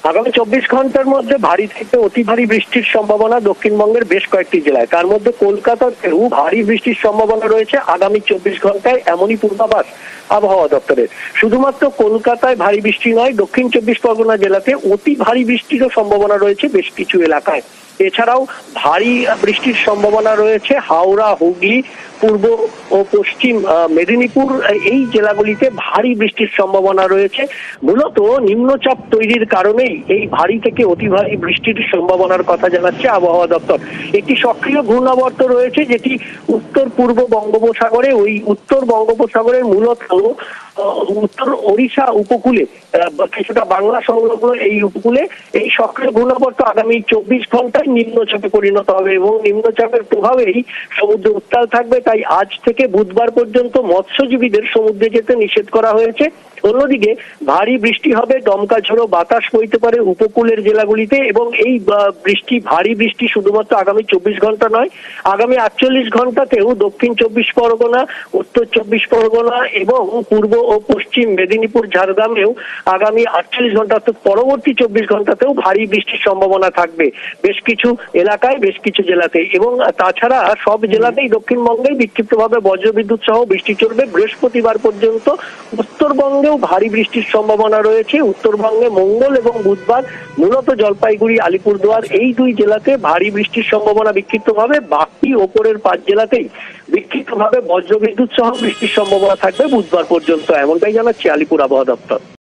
আগামী 24 ঘন্টার মধ্যে ভারী থেকে অতি ভারী বৃষ্টির সম্ভাবনা দক্ষিণবঙ্গের বেশ কয়েকটি জেলায়, তার মধ্যে কলকাতাতেও ভারী বৃষ্টির সম্ভাবনা রয়েছে আগামী 24 ঘন্টায়, এমনই পূর্বাভাস আবহাওয়া দপ্তরের। শুধুমাত্র কলকাতায় ভারী বৃষ্টি নয়, দক্ষিণ 24 পরগনা জেলাতে অতি ভারী বৃষ্টিরও সম্ভাবনা রয়েছে বেশ কিছু এলাকায়। এছাড়াও ভারী বৃষ্টির সম্ভাবনা রয়েছে হাওড়া, হুগলি, পূর্ব ও পশ্চিম মেদিনীপুর, এই জেলাগুলিতে ভারী বৃষ্টির সম্ভাবনা রয়েছে। মূলত নিম্নচাপ তৈরির কারণেই এই ভারী থেকে অতি ভারী বৃষ্টির সম্ভাবনার কথা জানাচ্ছে আবহাওয়া দপ্তর। একটি সক্রিয় ঘূর্ণাবর্ত রয়েছে যেটি উত্তর পূর্ব বঙ্গোপসাগরে, ওই উত্তর বঙ্গোপসাগরের মূলত উত্তর ওড়িশা উপকূলে, কিছুটা বাংলা সংলগ্ন এই উপকূলে এই সক্রিয় ঘূর্ণাবর্ত আগামী 24 ঘন্টায় নিম্নচাপে পরিণত হবে এবং নিম্নচাপের প্রভাবেই সমুদ্র উত্তাল থাকবে। তাই আজ থেকে বুধবার পর্যন্ত মৎস্যজীবীদের সমুদ্রে যেতে নিষেধ করা হয়েছে। অন্যদিকে ভারী বৃষ্টি হবে, দমকা ঝোড়ো বাতাস বইতে পারে উপকূলের জেলাগুলিতে এবং এই ভারী বৃষ্টি শুধুমাত্র আগামী 24 ঘন্টা নয়, আগামী 48 ঘন্টাতেও দক্ষিণ 24 পরগনা, উত্তর 24 পরগনা এবং পূর্ব ও পশ্চিম মেদিনীপুর, ঝাড়গ্রামেও আগামী 48 ঘন্টা অর্থাৎ পরবর্তী 24 ঘন্টাতেও ভারী বৃষ্টির সম্ভাবনা থাকবে বেশ কিছু এলাকায়, বেশ কিছু জেলাতে। এবং তাছাড়া সব জেলাতেই দক্ষিণবঙ্গেই বিক্ষিপ্তভাবে বজ্রবিদ্যুৎ সহ বৃষ্টি চলবে বৃহস্পতিবার পর্যন্ত। উত্তরবঙ্গেও ভারী বৃষ্টির সম্ভাবনা রয়েছে। উত্তরবঙ্গে মঙ্গল এবং বুধবার মূলত জলপাইগুড়ি, আলিপুরদুয়ার এই দুই জেলাতে ভারী বৃষ্টির সম্ভাবনা বিক্ষিপ্তভাবে, বাকি ওপরের 5 জেলাতেই বিক্ষিপ্তভাবে বজ্রবিদ্যুৎ সহ বৃষ্টির সম্ভাবনা থাকবে বুধবার পর্যন্ত, এমনটাই জানাচ্ছে আলিপুর আবহাওয়া দপ্তর।